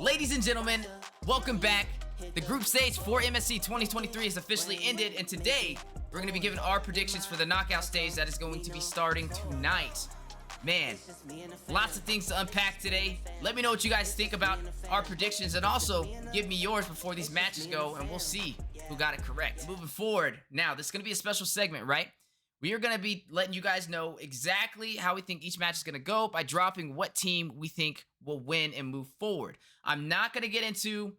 Ladies and gentlemen, welcome back. The group stage for MSC 2023 has officially ended, and today we're going to be giving our predictions for the knockout stage that is going to be starting tonight. Man, lots of things to unpack today. Let me know what you guys think about our predictions, and also give me yours before these matches go, and we'll see who got it correct. Moving forward, now this is going to be a special segment, right? We are going to be letting you guys know exactly how we think each match is going to go by dropping what team we think will win and move forward. I'm not going to get into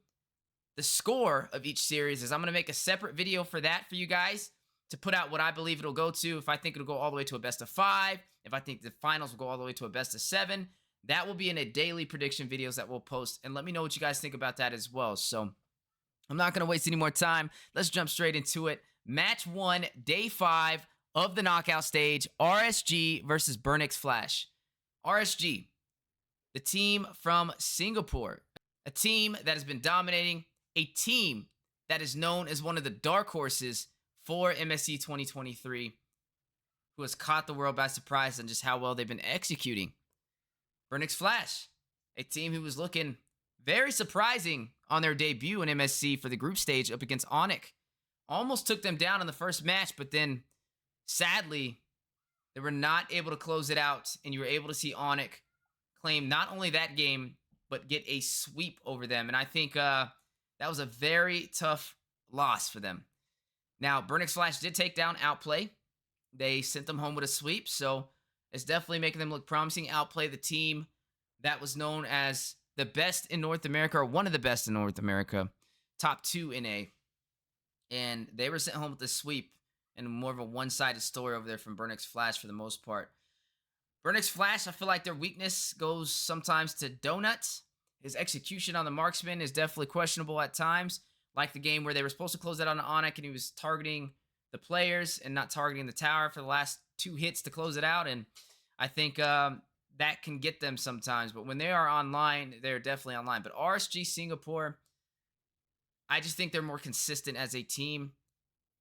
the score of each series, as I'm going to make a separate video for that for you guys to put out what I believe it'll go to. If I think it'll go all the way to a best of 5, if I think the finals will go all the way to a best of 7, that will be in a daily prediction videos that we'll post. And let me know what you guys think about that as well. So I'm not going to waste any more time. Let's jump straight into it. Match 1, day 5 of the knockout stage, RSG versus Burnix Flash. RSG, the team from Singapore, a team that has been dominating, a team that is known as one of the dark horses for MSC 2023, who has caught the world by surprise on just how well they've been executing. Burnix Flash, a team who was looking very surprising on their debut in MSC for the group stage up against Onyx. Almost took them down in the first match, but then sadly, they were not able to close it out, and you were able to see Onyx claim not only that game, but get a sweep over them. And I think that was a very tough loss for them. Now, Burnix Flash did take down Outplay. They sent them home with a sweep, so it's definitely making them look promising. Outplay, the team that was known as the best in North America, or one of the best in North America, top 2 in A. And they were sent home with a sweep, and more of a one-sided story over there from Burnix Flash for the most part. Burnix Flash, I feel like their weakness goes sometimes to Donuts. His execution on the marksman is definitely questionable at times, like the game where they were supposed to close it on Onyx and he was targeting the players and not targeting the tower for the last 2 hits to close it out. And I think that can get them sometimes. But when they are online, they're definitely online. But RSG Singapore, I just think they're more consistent as a team.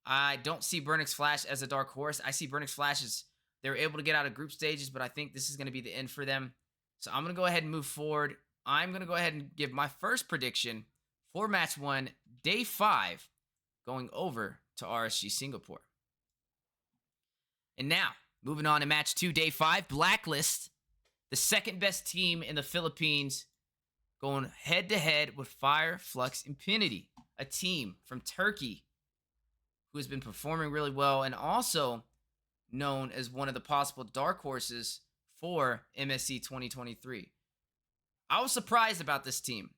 I don't see Burnix Flash as a dark horse. I see Burnix Flash as they're able to get out of group stages, but I think this is going to be the end for them. So I'm going to go ahead and move forward. I'm going to go ahead and give my first prediction for match 1, day 5, going over to RSG Singapore. And now, moving on to match 2, day 5, Blacklist, the second best team in the Philippines, going head-to-head with Fire Flux Infinity, a team from Turkey who has been performing really well and also known as one of the possible dark horses for MSC 2023. I was surprised about this team.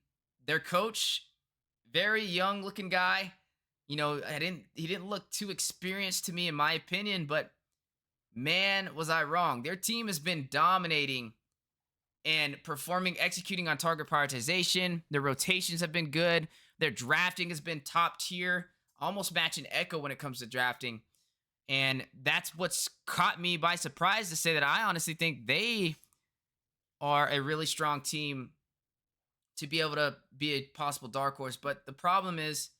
Their coach, very young looking guy. You know, he didn't look too experienced to me in my opinion, but man, was I wrong. Their team has been dominating and performing, executing on target prioritization. Their rotations have been good. Their drafting has been top tier, almost matching Echo when it comes to drafting. And that's what's caught me by surprise to say that I honestly think they are a really strong team to be able to be a possible dark horse. But the problem is,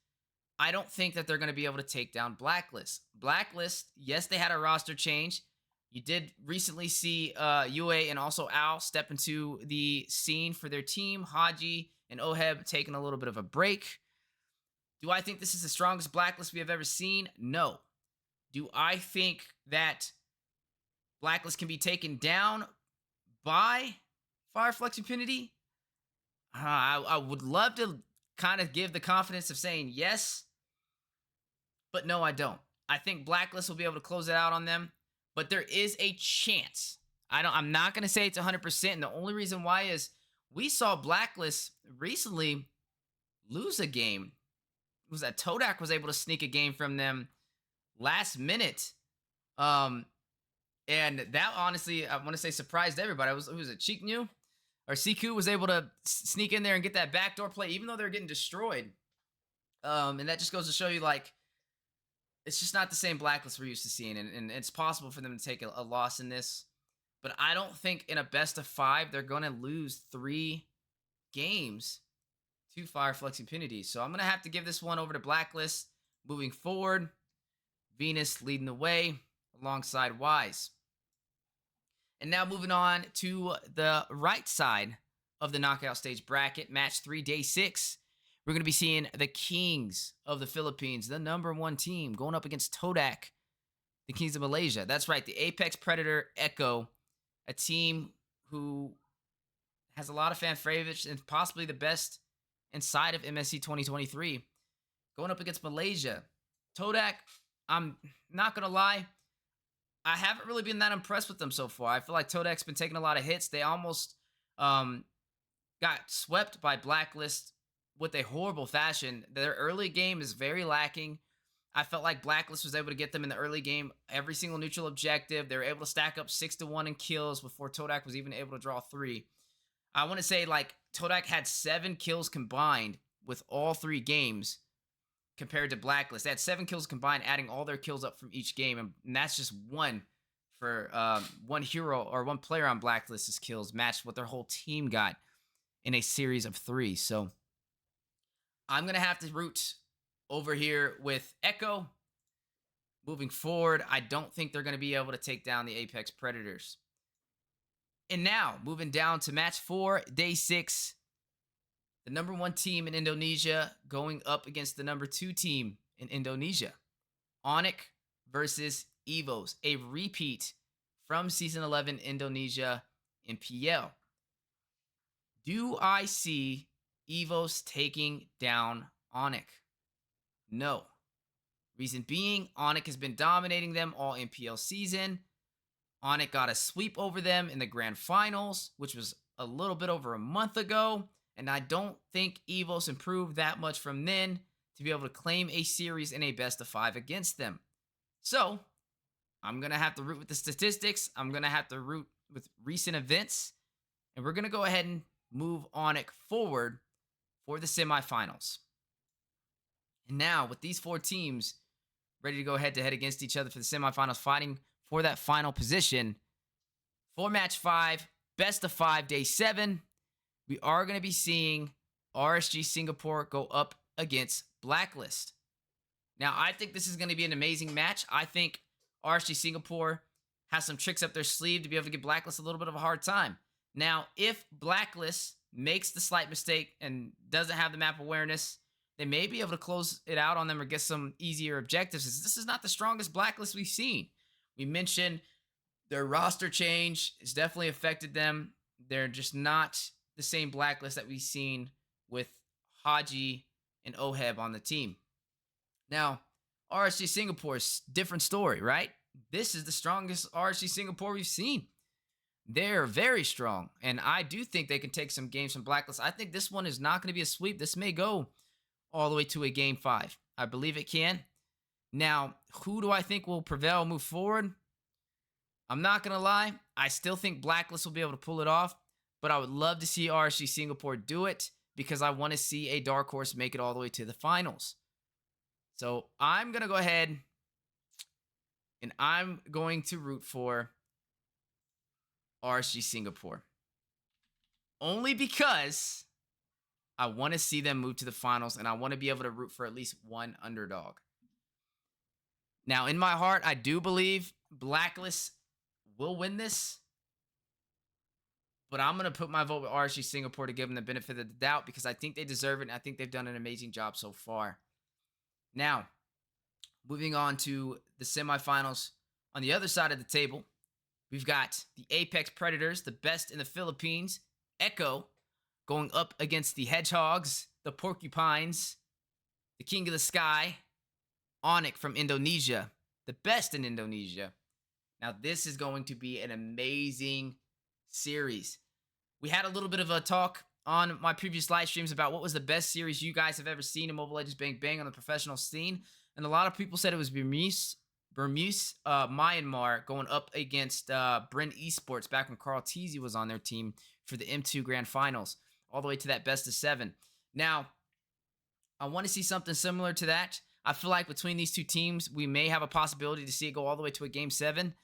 I don't think that they're going to be able to take down Blacklist. Blacklist, yes, they had a roster change. You did recently see UA and also Al step into the scene for their team. Haji and Oheb taking a little bit of a break. Do I think this is the strongest Blacklist we have ever seen? No. Do I think that Blacklist can be taken down by Fireflux Infinity? I would love to kind of give the confidence of saying yes, but no, I don't. I think Blacklist will be able to close it out on them, but there is a chance. I'm not going to say it's 100%, and the only reason why is we saw Blacklist recently lose a game. It was that Todak was able to sneak a game from them last minute. And that honestly, I want to say surprised everybody. Who was it? Chiknu or Siku was able to sneak in there and get that backdoor play, even though they're getting destroyed. And that just goes to show you, like, it's just not the same Blacklist we're used to seeing. And it's possible for them to take a loss in this. But I don't think in a best of 5, they're going to lose 3 games to Fireflux Infinity. So I'm going to have to give this one over to Blacklist moving forward. Venus leading the way alongside Wise. And now moving on to the right side of the knockout stage bracket, match 3, day 6. We're going to be seeing the Kings of the Philippines, the #1 team, going up against Todak, the Kings of Malaysia. That's right, the Apex Predator Echo, a team who has a lot of fan favorites and possibly the best inside of MSC 2023, going up against Malaysia. Todak, I'm not going to lie, I haven't really been that impressed with them so far. I feel like Todak's been taking a lot of hits. They almost got swept by Blacklist with a horrible fashion. Their early game is very lacking. I felt like Blacklist was able to get them in the early game, every single neutral objective. They were able to stack up 6-1 in kills before Todak was even able to draw 3. I want to say like Todak had 7 kills combined with all 3 games compared to Blacklist. They had 7 kills combined, adding all their kills up from each game, and that's just one for one hero or one player on Blacklist's kills matched what their whole team got in a series of 3. So I'm going to have to root over here with Echo. Moving forward, I don't think they're going to be able to take down the Apex Predators. And now, moving down to match 4, day 6. The #1 team in Indonesia going up against the #2 team in Indonesia. Onyx versus Evos, a repeat from Season 11 Indonesia in PL. Do I see Evos taking down Onyx? No. Reason being, Onyx has been dominating them all MPL season. Onyx got a sweep over them in the grand finals, which was a little bit over a month ago. And I don't think Evos improved that much from then to be able to claim a series in a best of 5 against them. So, I'm going to have to root with the statistics. I'm going to have to root with recent events. And we're going to go ahead and move Onyx forward for the semifinals. And now, with these 4 teams ready to go head-to-head against each other for the semifinals, fighting for that final position, for match 5, best of 5, day 7, we are going to be seeing RSG Singapore go up against Blacklist. Now, I think this is going to be an amazing match. I think RSG Singapore has some tricks up their sleeve to be able to give Blacklist a little bit of a hard time. Now, if Blacklist makes the slight mistake and doesn't have the map awareness, they may be able to close it out on them or get some easier objectives. This is not the strongest Blacklist we've seen. We mentioned their roster change has definitely affected them. They're just not the same Blacklist that we've seen with Haji and Oheb on the team. Now, RSG Singapore's different story, right? This is the strongest RSG Singapore we've seen. They're very strong, and I do think they can take some games from Blacklist. I think this one is not going to be a sweep. This may go all the way to a game 5. I believe it can. Now, who do I think will prevail, move forward? I'm not going to lie. I still think Blacklist will be able to pull it off, but I would love to see RSG Singapore do it because I want to see a dark horse make it all the way to the finals. So I'm going to go ahead and I'm going to root for RSG Singapore. Only because I want to see them move to the finals and I want to be able to root for at least one underdog. Now, in my heart, I do believe Blacklist will win this. But I'm going to put my vote with RSG Singapore to give them the benefit of the doubt because I think they deserve it and I think they've done an amazing job so far. Now, moving on to the semifinals. On the other side of the table, we've got the Apex Predators, the best in the Philippines, Echo, going up against the Hedgehogs, the Porcupines, the King of the Sky, Onyx from Indonesia, the best in Indonesia. Now, this is going to be an amazing series. We had a little bit of a talk on my previous live streams about what was the best series you guys have ever seen in Mobile Legends Bang Bang on the professional scene. And a lot of people said it was Burmese, Myanmar going up against Bryn Esports back when Carl Teasy was on their team for the M2 Grand Finals, all the way to that best of 7. Now, I want to see something similar to that. I feel like between these two teams, we may have a possibility to see it go all the way to a Game 7.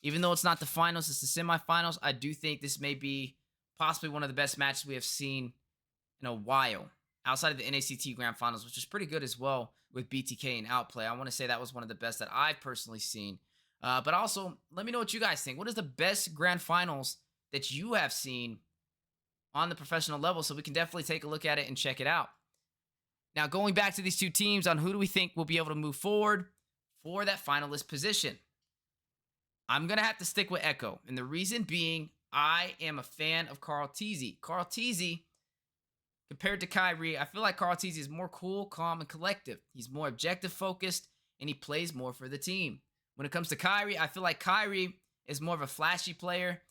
Even though it's not the finals, it's the semifinals, I do think this may be possibly one of the best matches we have seen in a while, outside of the NACT Grand Finals, which is pretty good as well with BTK and Outplay. I want to say that was one of the best that I've personally seen. But also, let me know what you guys think. What is the best Grand Finals that you have seen on the professional level, so we can definitely take a look at it and check it out. Now, going back to these two teams on who do we think will be able to move forward for that finalist position, I'm going to have to stick with Echo. And the reason being, I am a fan of Carl Teasy. Carl Teasy, compared to Kyrie, I feel like Carl Teasy is more cool, calm, and collective. He's more objective focused, and he plays more for the team. When it comes to Kyrie, I feel like Kyrie is more of a flashy player.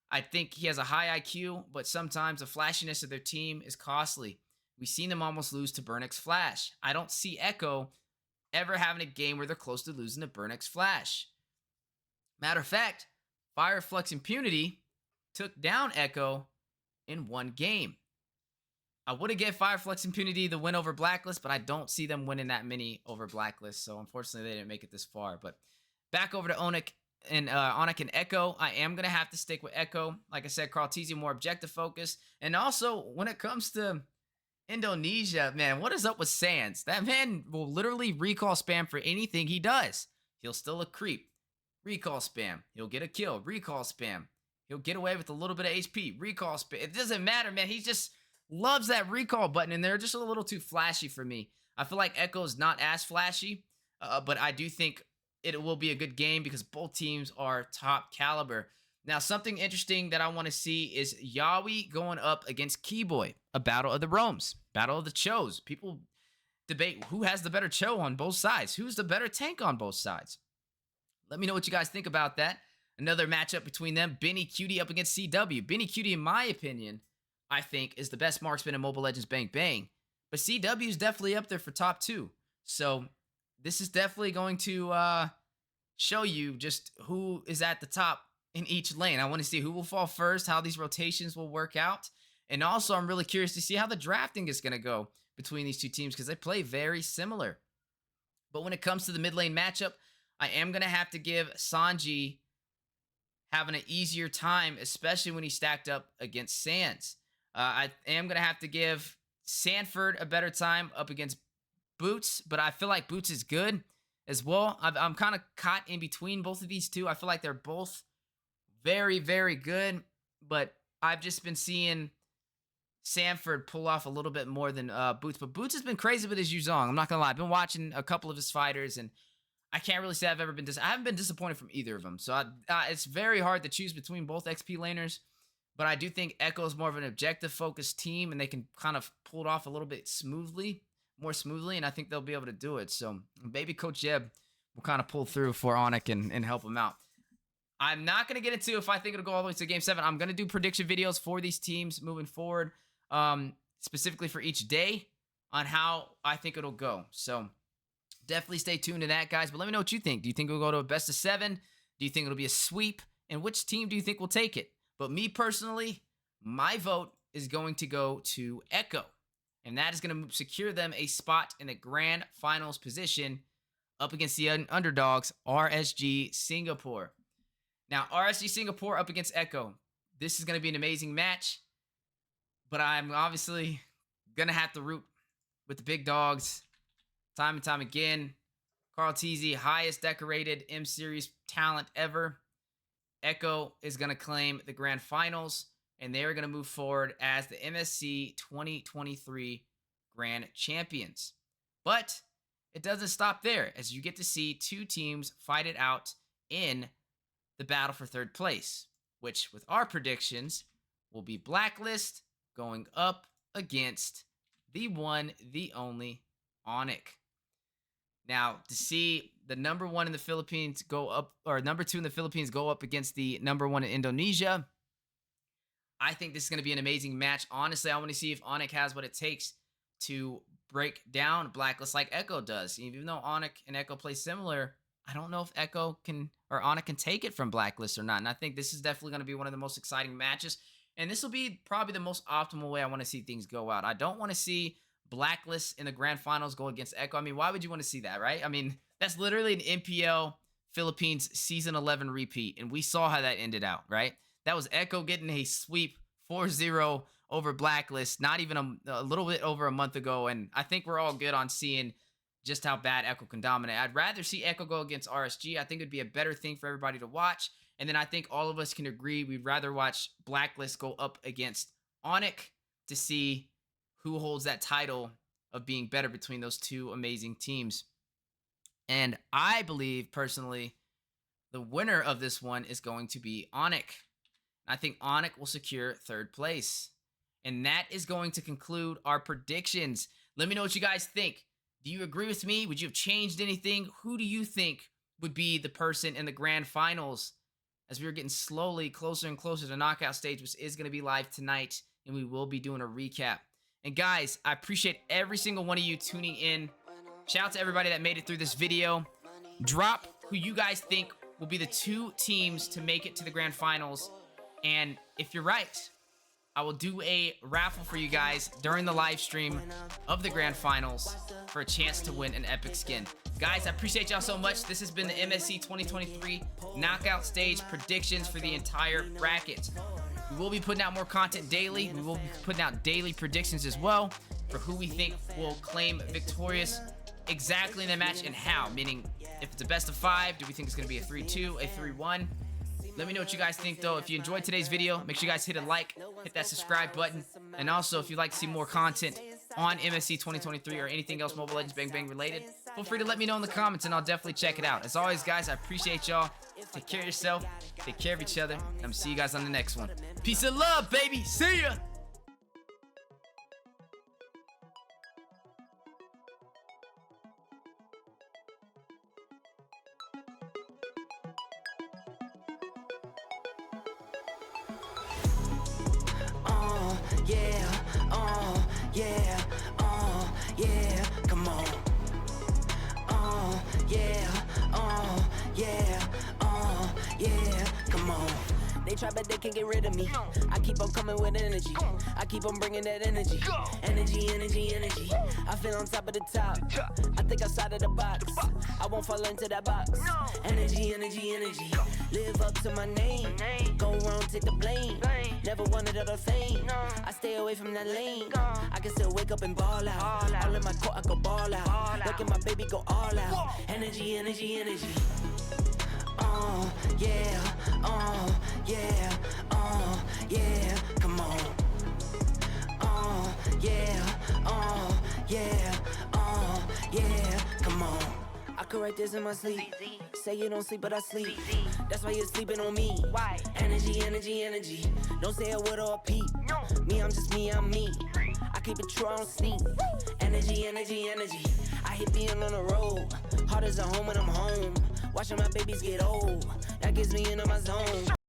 I think he has a high IQ, but sometimes the flashiness of their team is costly. We've seen them almost lose to Burnix Flash. I don't see Echo ever having a game where they're close to losing to Burnix Flash. Matter of fact, Fireflux Impunity took down Echo in one game. I would have given Fireflux Impunity the win over Blacklist, but I don't see them winning that many over Blacklist, so unfortunately they didn't make it this far. But back over to Onik and Echo. I am going to have to stick with Echo. Like I said, Carl Teasy more objective focus. And also, when it comes to Indonesia, man, what is up with Sands? That man will literally recall spam for anything he does. He'll still a creep. Recall spam. He'll get a kill. Recall spam. He'll get away with a little bit of HP. Recall spam. It doesn't matter, man. He just loves that recall button, and they're just a little too flashy for me. I feel like Echo's not as flashy, but I do think it will be a good game because both teams are top caliber. Now, something interesting that I want to see is Yawi going up against Keyboy, a battle of the Roams, battle of the Chos. People debate who has the better Cho on both sides, who's the better tank on both sides. Let me know what you guys think about that. Another matchup between them, Benny Cutie up against CW. Benny Cutie, in my opinion, I think is the best marksman in Mobile Legends Bang Bang, but CW is definitely up there for top 2. So this is definitely going to show you just who is at the top in each lane. I want to see who will fall first, how these rotations will work out. And also, I'm really curious to see how the drafting is going to go between these two teams because they play very similar. But when it comes to the mid lane matchup, I am going to have to give Sanji having an easier time, especially when he stacked up against Sands. I am going to have to give Sanford a better time up against Boots, but I feel like Boots is good as well. I'm kind of caught in between both of these two. I feel like they're both very, very good, but I've just been seeing Sanford pull off a little bit more than Boots. But Boots has been crazy with his Yuzong. I'm not going to lie. I've been watching a couple of his fighters, and I can't really say I've ever been I haven't been disappointed from either of them. So it's very hard to choose between both XP laners. But I do think Echo is more of an objective-focused team, and they can kind of pull it off a little bit more smoothly, and I think they'll be able to do it. So maybe Coach Jeb will kind of pull through for Onik and help him out. I'm not going to get into if I think it'll go all the way to Game 7. I'm going to do prediction videos for these teams moving forward, specifically for each day on how I think it'll go. So definitely stay tuned to that, guys. But let me know what you think. Do you think it'll go to a best of 7? Do you think it'll be a sweep? And which team do you think will take it? But me personally, my vote is going to go to Echo. And that is going to secure them a spot in the grand finals position up against the underdogs, RSG Singapore. Now, RSG Singapore up against Echo. This is going to be an amazing match. But I'm obviously going to have to root with the big dogs time and time again. Carl Teasy, highest decorated M-Series talent ever. Echo is going to claim the grand finals, and they're going to move forward as the MSC 2023 grand champions. But it doesn't stop there, as you get to see two teams fight it out in the battle for third place, which with our predictions will be Blacklist going up against the one, the only Onik. Now, to see the number 1 in the Philippines go up, or number 2 in the Philippines go up against the number 1 in Indonesia, I think this is going to be an amazing match. Honestly, I want to see if Onik has what it takes to break down Blacklist like Echo does. Even though Onik and Echo play similar, I don't know if Echo can, or Onik can take it from Blacklist or not. And I think this is definitely going to be one of the most exciting matches. And this will be probably the most optimal way I want to see things go out. I don't want to see Blacklist in the grand finals go against Echo. I mean, why would you want to see that, right? I mean, that's literally an MPL Philippines season 11 repeat, and we saw how that ended out, right? That was Echo getting a sweep 4-0 over Blacklist, not even a little bit over a month ago, and I think we're all good on seeing just how bad Echo can dominate. I'd rather see Echo go against RSG. I think it'd be a better thing for everybody to watch, and then I think all of us can agree we'd rather watch Blacklist go up against Onyx to see who holds that title of being better between those two amazing teams. And I believe personally the winner of this one is going to be Onyx. I think Onyx will secure third place. And that is going to conclude our predictions. Let me know what you guys think. Do you agree with me? Would you have changed anything? Who do you think would be the person in the grand finals? As we are getting slowly closer and closer to the knockout stage, which is going to be live tonight. And we will be doing a recap. And guys, I appreciate every single one of you tuning in. Shout out to everybody that made it through this video. Drop who you guys think will be the two teams to make it to the grand finals. And if you're right, I will do a raffle for you guys during the live stream of the grand finals for a chance to win an epic skin. Guys, I appreciate y'all so much. This has been the MSC 2023 knockout stage predictions for the entire bracket. We will be putting out more content daily. We will be putting out daily predictions as well for who we think will claim victorious exactly in the match and how. Meaning, if it's a best of 5, do we think it's going to be a 3-2, a 3-1? Let me know what you guys think, though. If you enjoyed today's video, make sure you guys hit a like, hit that subscribe button. And also, if you'd like to see more content on MSC 2023 or anything else Mobile Legends Bang Bang related, feel free to let me know in the comments, and I'll definitely check it out. As always, guys, I appreciate y'all. Take care of yourself. Take care of each other. And I'm going to see you guys on the next one. Peace and love, baby. See ya. Yeah, come on. Yeah, come on. They try, but they can't get rid of me. I keep on coming with energy. I keep on bringing that energy. Energy. I feel on top of the top. I think outside of the box. I won't fall into that box. Energy. Live up to my name. Go wrong, take the blame. Never wanted other fame. I stay away from that lane. I can still wake up and ball out. All in my court, I go ball out. Look at my baby go all out. Energy. Yeah, come on. Yeah, come on. I could write this in my sleep. Say you don't sleep, but I sleep. That's why you're sleeping on me. Why? Energy. Don't say a word or a peep. Me, I'm just me, I'm me. I keep it true, I don't sneak. Energy. I hit being on the road. Hard as a home when I'm home. Watching my babies get old. That gets me into my zone.